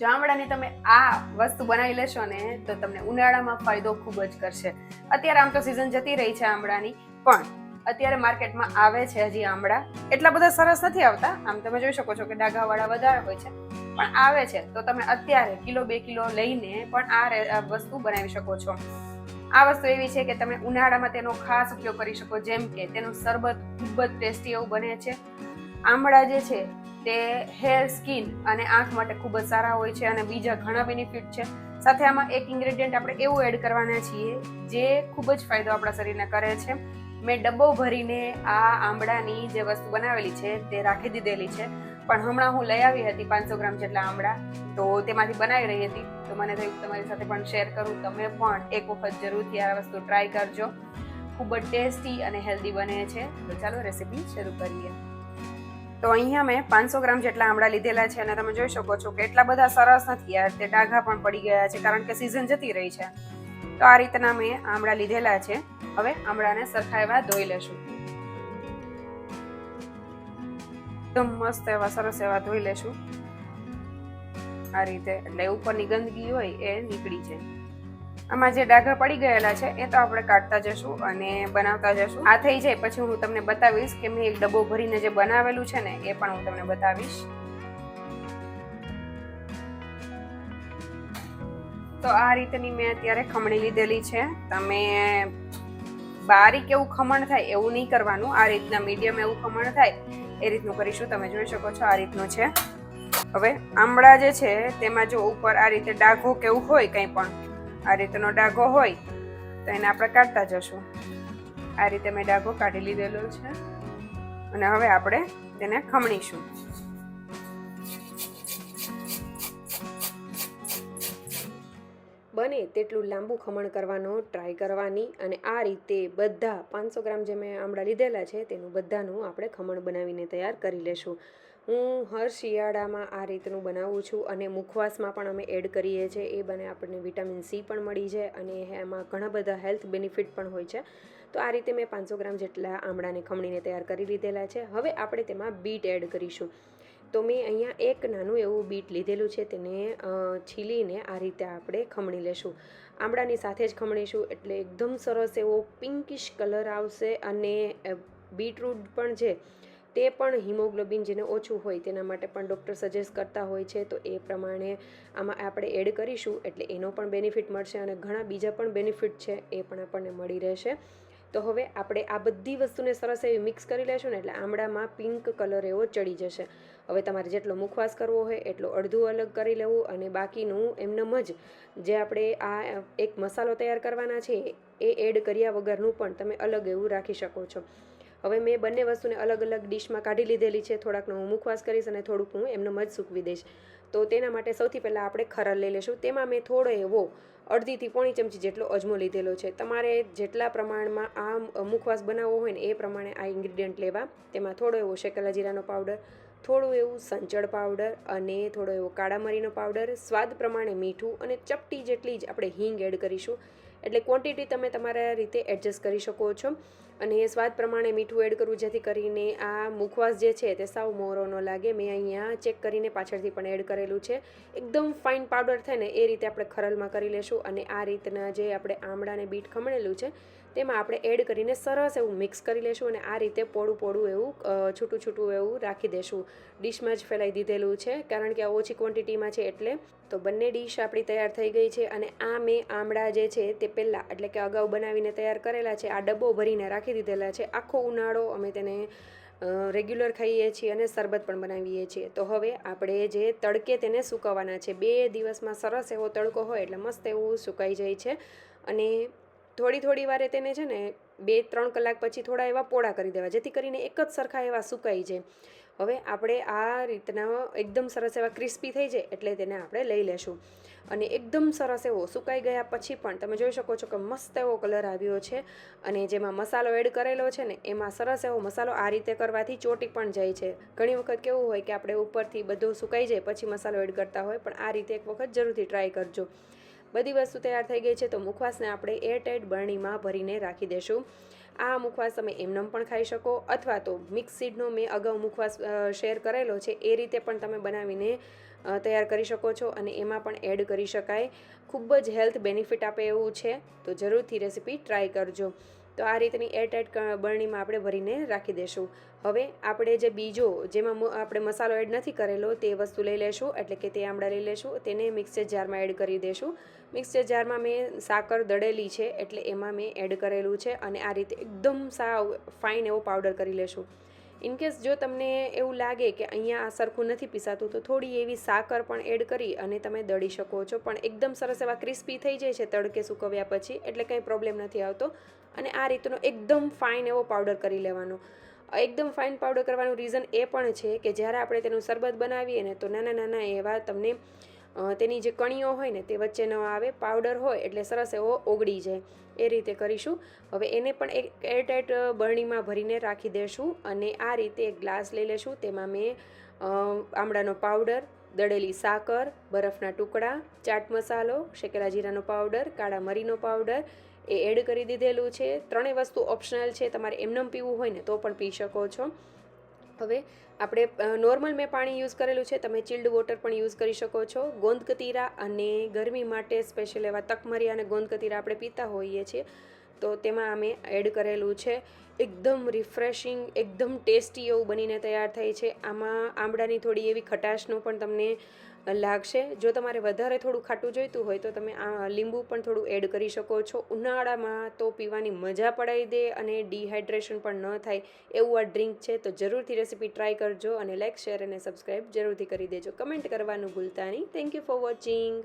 જો આમળાની તમે આ વસ્તુ બનાવી લેશો ને તો તમને ઉનાળામાં ફાયદો ખૂબ જ કરશે. અત્યારે આમ તો સિઝન જતી રહી છે આમળાની, પણ અત્યારે માર્કેટમાં આવે છે હજી આમળા. એટલા બધા સરસ નથી આવતા, આમ તમે જોઈ શકો છો કે ડાઘાવાળા વધારે હોય છે, પણ આવે છે. તો તમે અત્યારે કિલો 2 કિલો લઈને પણ આ વસ્તુ બનાવી શકો છો. આ વસ્તુ એવી છે કે તમે ઉનાળામાં તેનો ખાસ ઉપયોગ કરી શકો. જેમ કે તેનું શરબત ખૂબ જ ટેસ્ટી એવું બને છે. આમળા જે છે તે હેર, સ્કિન અને આંખ માટે ખૂબ જ સારા હોય છે અને બીજા ઘણા બેનિફિટ છે. સાથે આમાં એક ઇન્ગ્રેડિયન્ટ આપણે એવું એડ કરવાના છીએ જે ખૂબ જ ફાયદો આપણા શરીરને કરે છે. મેં ડબ્બો ભરીને આ આમળાની જે વસ્તુ બનાવેલી છે તે રાખી દીધેલી છે, પણ હમણાં હું લઈ આવી હતી 500 ગ્રામ જેટલા આમળા, તો તેમાંથી બનાવી રહી હતી, તો મને થયું તમારી સાથે પણ શેર કરું. તમે પણ એક વખત જરૂરથી આ વસ્તુ ટ્રાય કરજો. ખૂબ જ ટેસ્ટી અને હેલ્ધી બને છે. તો ચાલો રેસીપી શરૂ કરીએ. તો અહીંયા મેં 500 ગ્રામ જેટલા આમળા લીધેલા છે અને તમે જોઈ શકો છો કે એટલા બધા સરસ નથી યાર, તે ડાઘા પણ પડી ગયા છે કારણ કે સિઝન જતી રહી છે. તો આ રીતના મેં આમળા લીધેલા છે. હવે આમળાને સરખા એવા ધોઈ લેશું. એકદમ મસ્ત એવા સરસ એવા ધોઈ લેશું આ રીતે, એટલે ઉપરની ગંદકી હોય એ નીકળી જાય. આમાં જે ડાઘા પડી ગયેલા છે એ તો આપણે કાઢતા જશું અને બનાવતા જશું. આ થઈ જાય પછી હું તમને બતાવીશ કે મેં એક ડબ્બો ભરીને જે બનાવેલું છે ને એ પણ હું તમને બતાવીશ. તો આ રીતની મેં અત્યારે ખમણી લીધેલી છે. તમે બારીક એવું ખમણ થાય એવું નહીં કરવાનું, આ રીતના મીડિયમ એવું ખમણ થાય એ રીતનું કરીશું. તમે જોઈ શકો છો આ રીતનું છે. હવે આમળા જે છે તેમાં જો ઉપર આ રીતે ડાઘો કેવું હોય, કંઈ પણ આ રીતનો ડાઘો હોય તો એને આપણે કાઢતા જશું. આ રીતે મેં ડાઘો કાઢી લીધેલો છે અને હવે આપણે તેને ખમણીશું. બને તેટલું લાંબુ ખમણ કરવાનો ટ્રાય કરવાની. અને આ રીતે બધા 500 ગ્રામ જે મેં આમળા લીધેલા છે તેનું બધાનું આપણે ખમણ બનાવીને તૈયાર કરી લેશું. હું હર શિયાળામાં આ રીતનું બનાવું છું અને મુખવાસમાં પણ અમે એડ કરીએ છીએ. એ બને આપણને વિટામિન સી પણ મળી જાય અને એમાં ઘણા બધા હેલ્થ બેનિફિટ પણ હોય છે. તો આ રીતે મેં 500 ગ્રામ જેટલા આમળાને ખમણીને તૈયાર કરી લીધેલા છે. હવે આપણે તેમાં બીટ એડ કરીશું. તો મેં અહીંયા એક નાનું એવું બીટ લીધેલું છે, તેને છીલીને આ રીતે આપણે ખમણી લેશું. આમળાની સાથે જ ખમણીશું એટલે એકદમ સરસ એવો પિંકિશ કલર આવશે. અને બીટરૂટ પણ છે તે પણ હિમોગ્લોબિન જેને ઓછું હોય તેના માટે પણ ડૉક્ટર સજેસ્ટ કરતા હોય છે. તો એ પ્રમાણે આમાં આપણે એડ કરીશું એટલે એનો પણ બેનિફિટ મળશે અને ઘણા બીજા પણ બેનિફિટ છે એ પણ આપણને મળી રહેશે. તો હવે આપણે આ બધી વસ્તુને સરસ એવી મિક્સ કરી લેશું ને એટલે આમળામાં પિંક કલર એવો ચડી જશે. હવે તમારે જેટલો મુખવાસ કરવો હોય એટલો અડધું અલગ કરી લેવું અને બાકીનું એમનેમ જ જે આપણે આ એક મસાલો તૈયાર કરવાના છે એ એડ કર્યા વગરનું પણ તમે અલગ એવું રાખી શકો છો. હવે મેં બંને વસ્તુને અલગ અલગ ડિશમાં કાઢી લીધેલી છે. થોડાકનો હું મુખવાસ કરીશ અને થોડુંક હું એમનેમ જ સૂકવી દઈશ. તો તેના માટે સૌથી પહેલાં આપણે ખરલ લઈ લઈશું. તેમાં મેં થોડો એવો અડધીથી પોણી ચમચી જેટલો અજમો લીધેલો છે. તમારે જેટલા પ્રમાણમાં આ મુખવાસ બનાવવો હોય ને એ પ્રમાણે આ ઇન્ગ્રીડિયન્ટ લેવા. તેમાં થોડો એવો શેકેલા જીરાનો પાવડર, થોડું એવું સંચળ પાવડર અને થોડો એવો કાળા મરીનો પાવડર, સ્વાદ પ્રમાણે મીઠું અને ચપટી જેટલી જ આપણે હિંગ એડ કરીશું. એટલે ક્વોન્ટિટી તમે તમારા રીતે એડજસ્ટ કરી શકો છો. અને સ્વાદ પ્રમાણે મીઠું એડ કરવું જેથી કરીને આ મુખવાસ જે છે તે સાવ મોરો ન લાગે. મેં અહીંયા ચેક કરીને પાછળથી પણ એડ કરેલું છે. એકદમ ફાઇન પાવડર થાય ને એ રીતે આપણે ખરલમાં કરી લેશું. અને આ રીતના જે આપણે આમળાને બીટ ખમણેલું છે તેમાં આપણે એડ કરીને સરસ એવું મિક્સ કરી લેશું અને આ રીતે પોળું પોળું એવું છૂટું છૂટું એવું રાખી દેશું. ડીશમાં જ ફેલાઈ દીધેલું છે કારણ કે આ ઓછી ક્વોન્ટિટીમાં છે એટલે. તો બંને ડીશ આપણી તૈયાર થઈ ગઈ છે અને આ મેં આમળા જે છે તે પહેલાં એટલે કે અગાઉ બનાવીને તૈયાર કરેલા છે. આ ડબ્બો ભરીને રાખી દીધેલા છે. આખો ઉનાળો અમે તેને રેગ્યુલર ખાઈએ છીએ અને શરબત પણ બનાવીએ છીએ. તો હવે આપણે જે તડકે તેને સૂકવવાના છે. 2 દિવસમાં સરસ એવો તડકો હોય એટલે મસ્ત એવું સુકાઈ જાય છે. અને થોડી વારે તેને છે ને 2-3 કલાક પછી થોડા એવા પોળા કરી દેવા જેથી કરીને એક જ સરખા એવા સુકાઈ જાય. હવે આપણે આ રીતના એકદમ સરસ એવા ક્રિસ્પી થઈ જાય એટલે તેને આપણે લઈ લેશું. અને એકદમ સરસ એવો સુકાઈ ગયા પછી પણ તમે જોઈ શકો છો કે મસ્ત એવો કલર આવ્યો છે. અને જેમાં મસાલો એડ કરેલો છે ને એમાં સરસ એવો મસાલો આ રીતે કરવાથી ચોટી પણ જાય છે. ઘણી વખત કેવું હોય કે આપણે ઉપરથી બધું સુકાઈ જાય પછી મસાલો એડ કરતા હોય, પણ આ રીતે એક વખત જરૂરથી ટ્રાય કરજો. બધી વસ્તુ તૈયાર થઈ ગઈ છે તો મુખવાસને આપણે એરટાઈટ બરણીમાં ભરીને રાખી દેશું. આ મુખવાસ તમે એમનેમ પણ ખાઈ શકો, અથવા તો મિક્સ સીડનો મેં અગાઉ મુખવાસ શેર કરેલો છે એ રીતે પણ તમે બનાવીને તૈયાર કરી શકો છો અને એમાં પણ એડ કરી શકાય. ખૂબ જ હેલ્થ બેનિફિટ આપે એવું છે, તો જરૂરથી રેસીપી ટ્રાય કરજો. તો આ રીતની એરટાઈટ બરણીમાં આપણે ભરીને રાખી દઈશું. હવે આપણે જે બીજો જેમાં આપણે મસાલો એડ નથી કરેલો તે વસ્તુ લઈ લેશું, એટલે કે તે આમળા લઈ લેશું, તેને મિક્સર જારમાં એડ કરી દઈશું. મિક્સર જારમાં મેં સાકર દળેલી છે એટલે એમાં મેં એડ કરેલું છે અને આ રીતે એકદમ સાવ ફાઇન એવો પાવડર કરી લેશું. ઇનકેસ જો તમને એવું લાગે કે અહીંયા આ સરખું નથી પીસાતું તો થોડી એવી સાકર પણ એડ કરી અને તમે દળી શકો છો, પણ એકદમ સરસ એવા ક્રિસ્પી થઈ જાય છે તડકે સૂકવ્યા પછી, એટલે કંઈ પ્રોબ્લેમ નથી આવતો. અને આ રીતનો એકદમ ફાઇન એવો પાવડર કરી લેવાનો. એકદમ ફાઇન પાવડર કરવાનું રીઝન એ પણ છે કે જ્યારે આપણે તેનું શરબત બનાવીએ ને તો નાના નાના એવા તમને તેની જે કણીઓ હોય ને તે વચ્ચે ન આવે, પાવડર હોય એટલે સરસ એવો ઓગળી જાય, એ રીતે કરીશું. હવે એને પણ એક એરટાઈટ બરણીમાં ભરીને રાખી દઈશું અને આ રીતે એક ગ્લાસ લઈ લેશું. તેમાં મેં આમળાનો પાવડર, દળેલી સાકર, બરફના ટુકડા, ચાટ મસાલો, શેકેલા જીરાનો પાવડર, કાળા મરીનો પાવડર એ એડ કરી દીધેલું છે. ત્રણેય વસ્તુ ઓપ્શનલ છે, તમારે એમનેમ પીવું હોય ને તો પણ પી શકો છો. હવે આપણે નોર્મલ મેં પાણી યુઝ કરેલું છે, તમે ચિલ્ડ વોટર પણ યુઝ કરી શકો છો. ગોંદકતીરા અને ગરમી માટે સ્પેશિયલ એવા તકમરી અને ગોંદકતીરા આપણે પીતા હોઈએ છીએ, તો તેમાં અમે એડ કરેલું છે. એકદમ રિફ્રેશિંગ, એકદમ ટેસ્ટી એવું બનીને તૈયાર થાય છે. આમાં આમળાની થોડી એવી ખટાશનો પણ તમને લાગશે. જો તમારે વધારે થોડું ખાટું જોઈતું હોય તો તમે આ લીંબુ પણ થોડું એડ કરી શકો છો. ઉનાળામાં તો પીવાની મજા પડાવી દે અને ડિહાઇડ્રેશન પણ ન થાય એવું આ ડ્રિંક છે. તો જરૂરથી રેસીપી ટ્રાય કરજો અને લાઇક, શેર અને સબસ્ક્રાઈબ જરૂરથી કરી દેજો. કમેન્ટ કરવાનું ભૂલતા નહીં. Thank you for watching.